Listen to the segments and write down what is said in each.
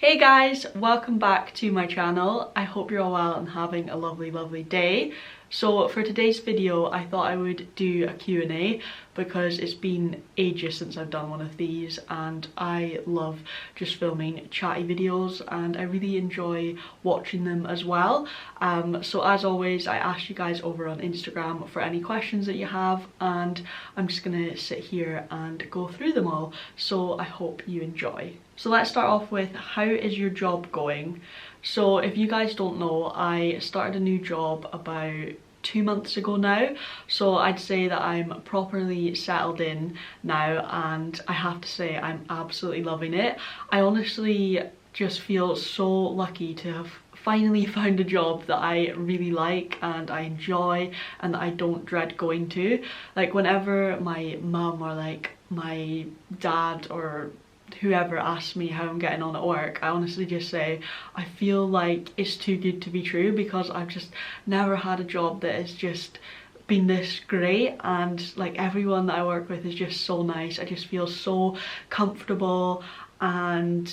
Hey guys, welcome back to my channel. I hope you're all well and having a lovely day. So for today's video I thought I would do a Q&A because it's been ages since I've done one of these and I love just filming chatty videos and I really enjoy watching them as well. So as always I asked you guys over on Instagram for any questions that you have and I'm just gonna sit here and go through them all, so I hope you enjoy. So let's start off with, how is your job going? So if you guys don't know, I started a new job about 2 months ago now, so I'd say that I'm properly settled in now and I have to say I'm absolutely loving it. I honestly just feel so lucky to have finally found a job that I really like and I enjoy and that I don't dread going to. Like whenever my mum or like my dad or whoever asks me how I'm getting on at work, I honestly just say I feel like it's too good to be true, because I've just never had a job that has just been this great and like everyone that I work with is just so nice. I just feel so comfortable and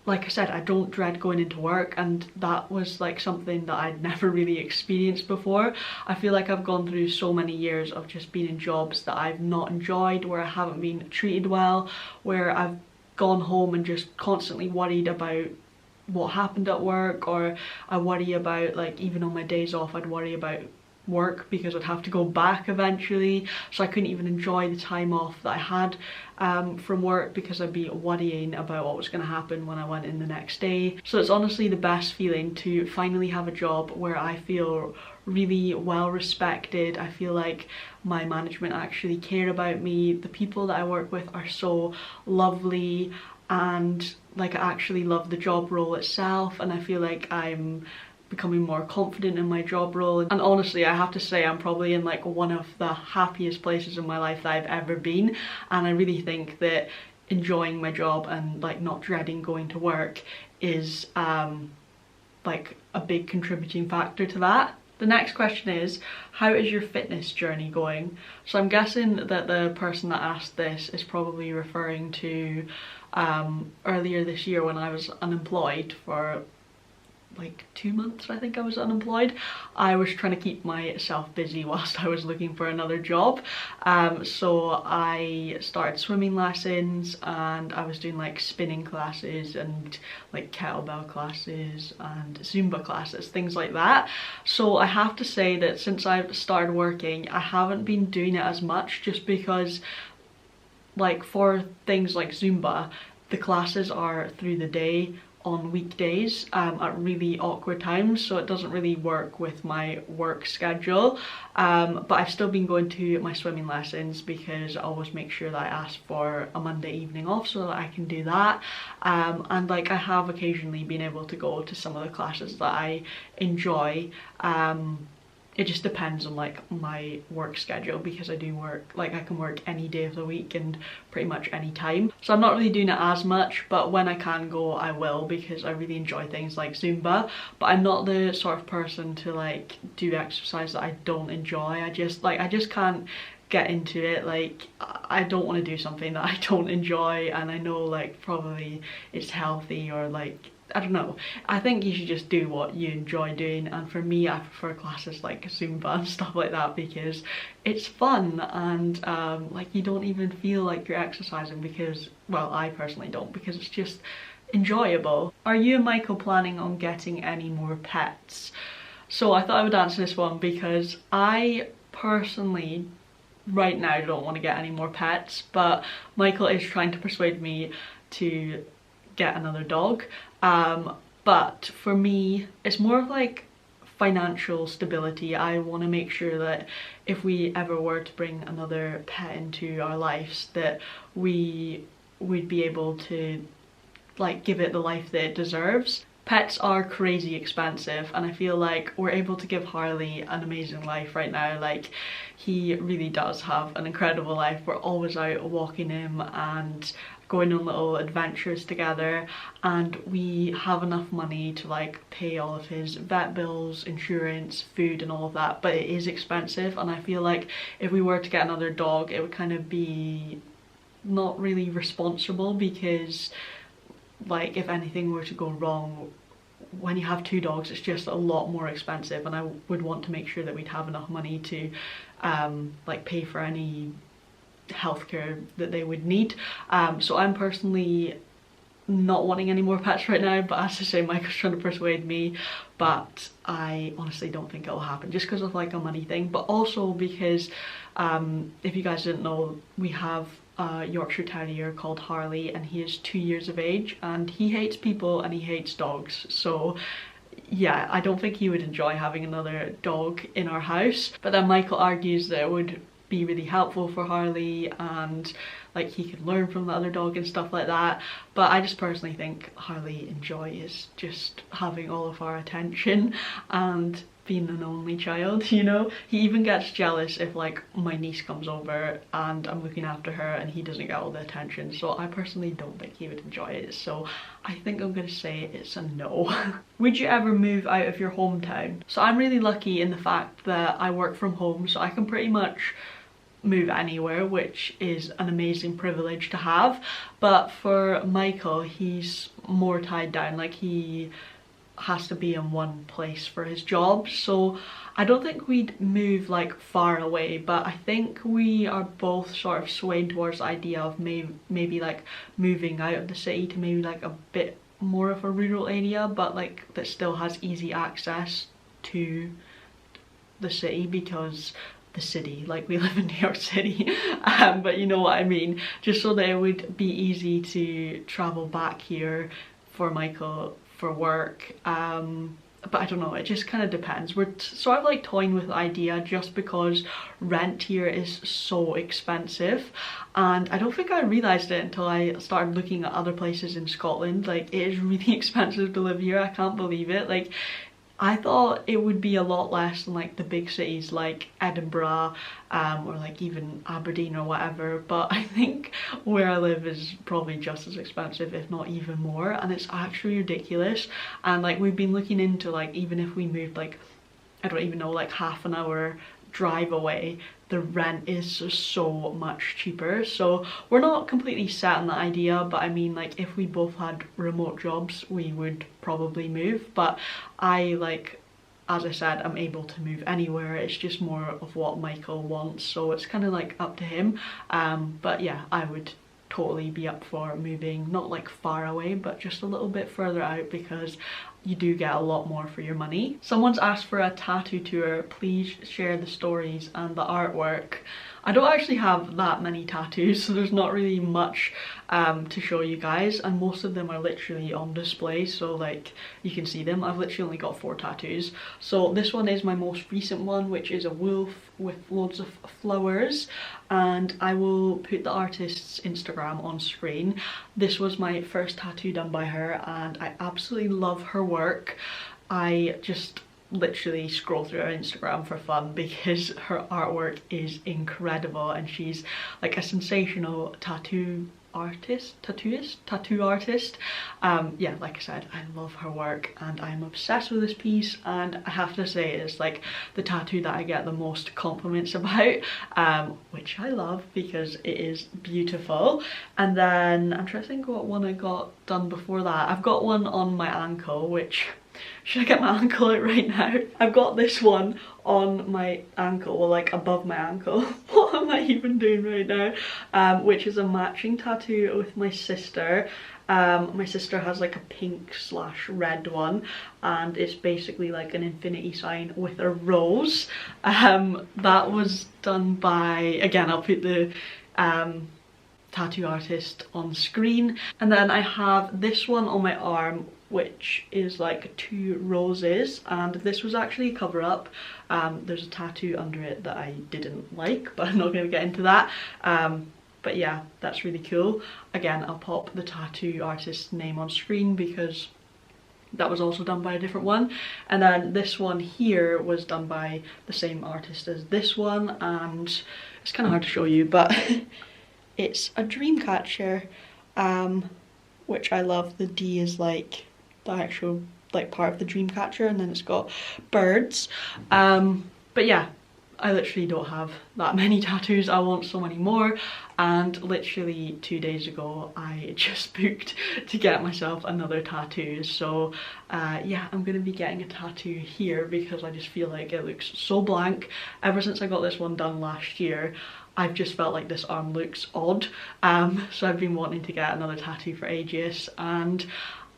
like I said, I don't dread going into work, and that was like something that I'd never really experienced before. I feel like I've gone through so many years of just being in jobs that I've not enjoyed, where I haven't been treated well, where I've gone home and just constantly worried about what happened at work, or I worry about, like, even on my days off I'd worry about work because I'd have to go back eventually, so I couldn't even enjoy the time off that I had from work because I'd be worrying about what was going to happen when I went in the next day. So it's honestly the best feeling to finally have a job where I feel really well respected. I feel like my management actually care about me, the people that I work with are so lovely, and like I actually love the job role itself, and I feel like I'm becoming more confident in my job role. And honestly I have to say I'm probably in like one of the happiest places in my life that I've ever been, and I really think that enjoying my job and like not dreading going to work is like a big contributing factor to that. The next question is, how is your fitness journey going? So I'm guessing that the person that asked this is probably referring to earlier this year when I was unemployed for like 2 months. I think I was unemployed. I was trying to keep myself busy whilst I was looking for another job. So I started swimming lessons and I was doing like spinning classes and like kettlebell classes and Zumba classes, things like that. So I have to say that since I've started working I haven't been doing it as much, just because like for things like Zumba the classes are through the day on weekdays at really awkward times, so it doesn't really work with my work schedule. But I've still been going to my swimming lessons because I always make sure that I ask for a Monday evening off so that I can do that. And like I have occasionally been able to go to some of the classes that I enjoy. It just depends on like my work schedule, because I do work, like I can work any day of the week and pretty much any time. So I'm not really doing it as much, but when I can go I will, because I really enjoy things like Zumba. But I'm not the sort of person to like do exercise that I don't enjoy. I just can't get into it. Like I don't want to do something that I don't enjoy, and I know like probably it's healthy, or like I don't know. I think you should just do what you enjoy doing, and for me I prefer classes like Zumba and stuff like that because it's fun and like you don't even feel like you're exercising, because, well, I personally don't, because it's just enjoyable. Are you and Michael planning on getting any more pets? So I thought I would answer this one because I personally right now don't want to get any more pets, but Michael is trying to persuade me to get another dog. But for me it's more of like financial stability. I want to make sure that if we ever were to bring another pet into our lives, that we would be able to like give it the life that it deserves. Pets are crazy expensive, and I feel like we're able to give Harley an amazing life right now. Like he really does have an incredible life. We're always out walking him and going on little adventures together, and we have enough money to like pay all of his vet bills, insurance, food and all of that, but it is expensive. And I feel like if we were to get another dog it would kind of be not really responsible, because like if anything were to go wrong, when you have two dogs it's just a lot more expensive, and I would want to make sure that we'd have enough money to like pay for any healthcare that they would need. So I'm personally not wanting any more pets right now, but as I say, Michael's trying to persuade me, but I honestly don't think it'll happen, just because of like a money thing, but also because if you guys didn't know, we have a Yorkshire Terrier called Harley, and he is 2 years of age, and he hates people and he hates dogs. So yeah, I don't think he would enjoy having another dog in our house. But then Michael argues that it would be really helpful for Harley, and like he could learn from the other dog and stuff like that. But I just personally think Harley enjoys just having all of our attention and being an only child, you know. He even gets jealous if like my niece comes over and I'm looking after her and he doesn't get all the attention. So I personally don't think he would enjoy it, so I think I'm gonna say it's a no. Would you ever move out of your hometown? So I'm really lucky in the fact that I work from home, so I can pretty much move anywhere, which is an amazing privilege to have. But for Michael, he's more tied down, like he has to be in one place for his job, so I don't think we'd move like far away, but I think we are both sort of swayed towards the idea of maybe like moving out of the city to maybe like a bit more of a rural area, but like that still has easy access to the city, because the city, like we live in New York City, but you know what I mean, just so that it would be easy to travel back here for Michael for work. But I don't know, it just kind of depends. We're sort of like toying with the idea, just because rent here is so expensive, and I don't think I realised it until I started looking at other places in Scotland. Like it is really expensive to live here, I can't believe it. Like I thought it would be a lot less than like the big cities like Edinburgh or like even Aberdeen or whatever, but I think where I live is probably just as expensive, if not even more, and it's actually ridiculous. And like we've been looking into, like even if we moved like, I don't even know, like half an hour drive away, the rent is so much cheaper. So we're not completely set on the idea, but I mean, like if we both had remote jobs we would probably move. But I, like as I said, I'm able to move anywhere, it's just more of what Michael wants, so it's kind of like up to him. But yeah, I would totally be up for moving, not like far away, but just a little bit further out, because you do get a lot more for your money. Someone's asked for a tattoo tour. Please share the stories and the artwork. I don't actually have that many tattoos, so there's not really much to show you guys, and most of them are literally on display, so like you can see them. I've literally only got 4 tattoos. So this one is my most recent one, which is a wolf with loads of flowers, and I will put the artist's Instagram on screen. This was my first tattoo done by her, and I absolutely love her work. I just literally scroll through her Instagram for fun because her artwork is incredible, and she's like a sensational tattoo artist. Yeah, like I said, I love her work and I'm obsessed with this piece, and I have to say it's like the tattoo that I get the most compliments about, which I love because it is beautiful. And then I'm trying to think what one I got done before that. I've got one on my ankle, which, should I get my ankle out right now? I've got this one on my ankle, or like above my ankle. What am I even doing right now? Which is a matching tattoo with my sister. My sister has like a pink/red one, and it's basically like an infinity sign with a rose. That was done by, again, I'll put the tattoo artist on screen. And then I have this one on my arm, which is like 2 roses, and this was actually a cover up. There's a tattoo under it that I didn't like, but I'm not going to get into that. But yeah, that's really cool. Again, I'll pop the tattoo artist's name on screen because that was also done by a different one. And then this one here was done by the same artist as this one, and it's kind of hard to show you, but it's a dream catcher, which I love. The D is like the actual like part of the dream catcher, and then it's got birds. But yeah, I literally don't have that many tattoos. I want so many more, and literally 2 days ago I just booked to get myself another tattoo. So yeah, I'm gonna be getting a tattoo here because I just feel like it looks so blank. Ever since I got this one done last year, I've just felt like this arm looks odd. So I've been wanting to get another tattoo for ages, and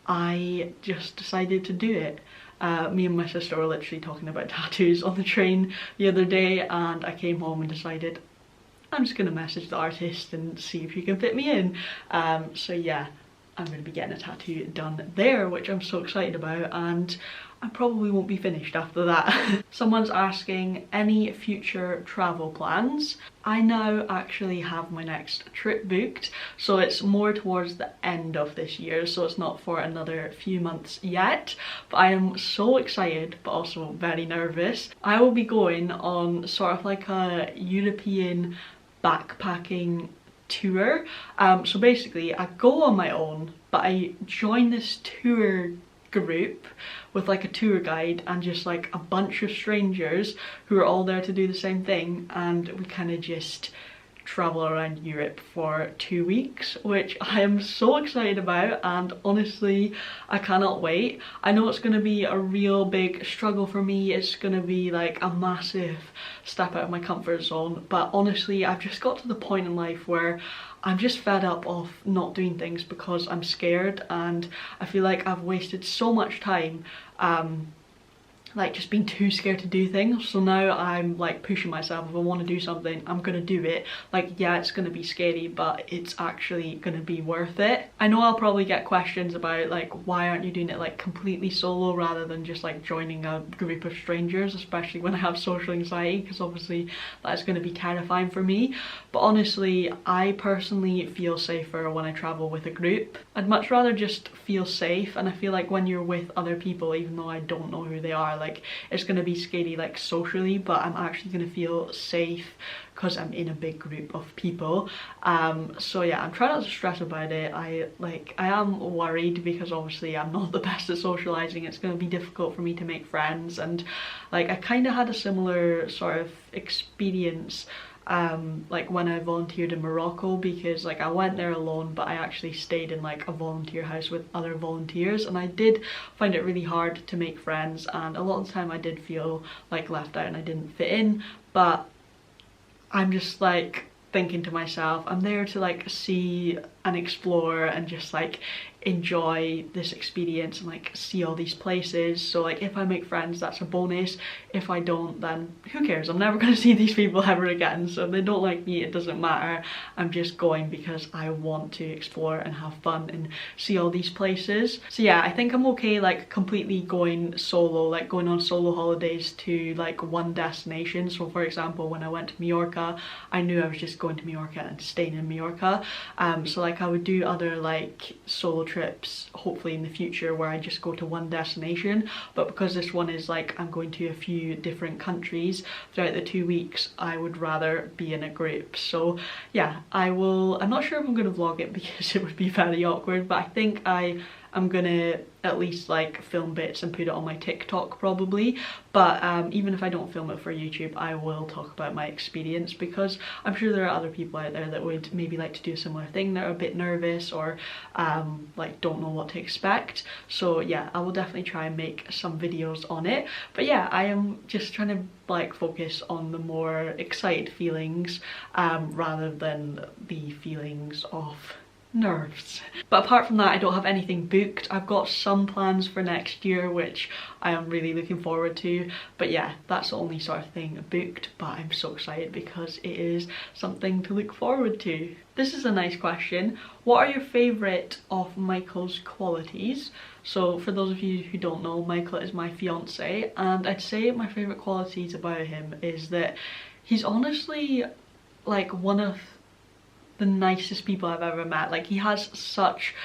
I just decided to do it. Me and my sister were literally talking about tattoos on the train the other day, and I came home and decided I'm just gonna message the artist and see if he can fit me in. So yeah, I'm gonna be getting a tattoo done there, which I'm so excited about, and I probably won't be finished after that. Someone's asking, any future travel plans? I now actually have my next trip booked, so it's more towards the end of this year, so it's not for another few months yet, but I am so excited but also very nervous. I will be going on sort of like a European backpacking tour. So basically I go on my own, but I join this tour group with like a tour guide and just like a bunch of strangers who are all there to do the same thing, and we kind of just travel around Europe for 2 weeks, which I am so excited about, and honestly I cannot wait. I know it's going to be a real big struggle for me. It's going to be like a massive step out of my comfort zone, but honestly I've just got to the point in life where I'm just fed up of not doing things because I'm scared, and I feel like I've wasted so much time like just being too scared to do things. So now I'm like pushing myself. If I want to do something, I'm gonna do it. Like, yeah, it's gonna be scary, but it's actually gonna be worth it. I know I'll probably get questions about like, why aren't you doing it like completely solo rather than just like joining a group of strangers, especially when I have social anxiety, because obviously that's gonna be terrifying for me. But honestly, I personally feel safer when I travel with a group. I'd much rather just feel safe, and I feel like when you're with other people, even though I don't know who they are, like it's gonna be scary like socially, but I'm actually gonna feel safe because I'm in a big group of people. So yeah, I'm trying not to stress about it. I am worried because obviously I'm not the best at socializing. It's gonna be difficult for me to make friends, and like I kind of had a similar sort of experience like when I volunteered in Morocco, because like I went there alone, but I actually stayed in like a volunteer house with other volunteers, and I did find it really hard to make friends, and a lot of the time I did feel like left out and I didn't fit in. But I'm just like thinking to myself, I'm there to like see and explore and just like enjoy this experience and like see all these places. So like if I make friends, that's a bonus. If I don't, then who cares? I'm never going to see these people ever again, so if they don't like me, it doesn't matter. I'm just going because I want to explore and have fun and see all these places. So yeah, I think I'm okay like completely going solo, like going on solo holidays to like one destination. So for example, when I went to Mallorca, I knew I was just going to Mallorca and staying in Mallorca. So like I would do other like solo trips hopefully in the future where I just go to one destination, but because this one is like I'm going to a few different countries throughout the 2 weeks, I would rather be in a group. So yeah, I'm not sure if I'm going to vlog it because it would be very awkward, but I think I'm gonna at least like film bits and put it on my TikTok probably. But even if I don't film it for YouTube, I will talk about my experience, because I'm sure there are other people out there that would maybe like to do a similar thing, that are a bit nervous or like don't know what to expect. So yeah, I will definitely try and make some videos on it. But yeah, I am just trying to like focus on the more excited feelings rather than the feelings of nerves. But apart from that, I don't have anything booked. I've got some plans for next year which I am really looking forward to, but yeah, that's the only sort of thing booked. But I'm so excited because it is something to look forward to. This is a nice question. What are your favourite of Michael's qualities? So for those of you who don't know, Michael is my fiance, and I'd say my favourite qualities about him is that he's honestly like one of the nicest people I've ever met. Like he has such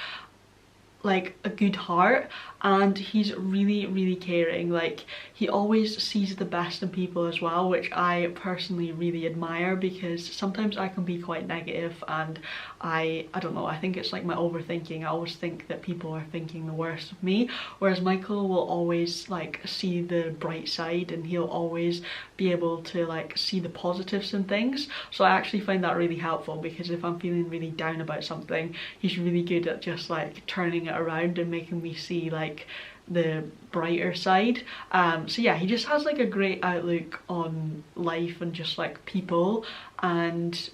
like a good heart, and he's really caring. Like, he always sees the best in people as well, which I personally really admire, because sometimes I can be quite negative, and I don't know, I think it's like my overthinking. I always think that people are thinking the worst of me, whereas Michael will always like see the bright side, and he'll always be able to like see the positives in things. So I actually find that really helpful, because if I'm feeling really down about something, he's really good at just like turning it around and making me see like the brighter side. So yeah, he just has like a great outlook on life and just like people, and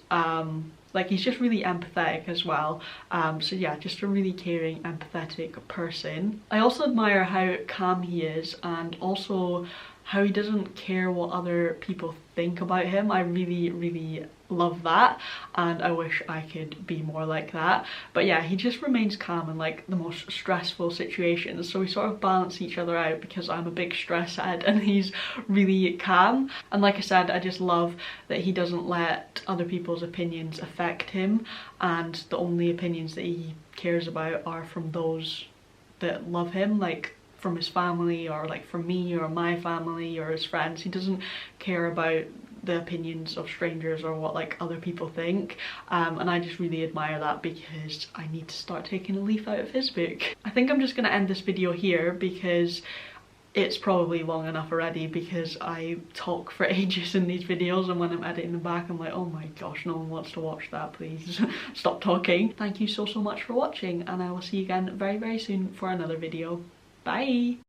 like he's just really empathetic as well. So yeah, just a really caring, empathetic person. I also admire how calm he is, and also how he doesn't care what other people think about him. I really love that, and I wish I could be more like that. But yeah, he just remains calm in like the most stressful situations, so we sort of balance each other out, because I'm a big stress head and he's really calm. And like I said, I just love that he doesn't let other people's opinions affect him, and the only opinions that he cares about are from those that love him, like from his family, or like from me or my family or his friends. He doesn't care about the opinions of strangers or what like other people think, and I just really admire that, because I need to start taking a leaf out of his book. I think I'm just gonna end this video here, because it's probably long enough already, because I talk for ages in these videos, and when I'm editing them back I'm like, oh my gosh, no one wants to watch that, please stop talking. Thank you so much for watching, and I will see you again very soon for another video. Bye!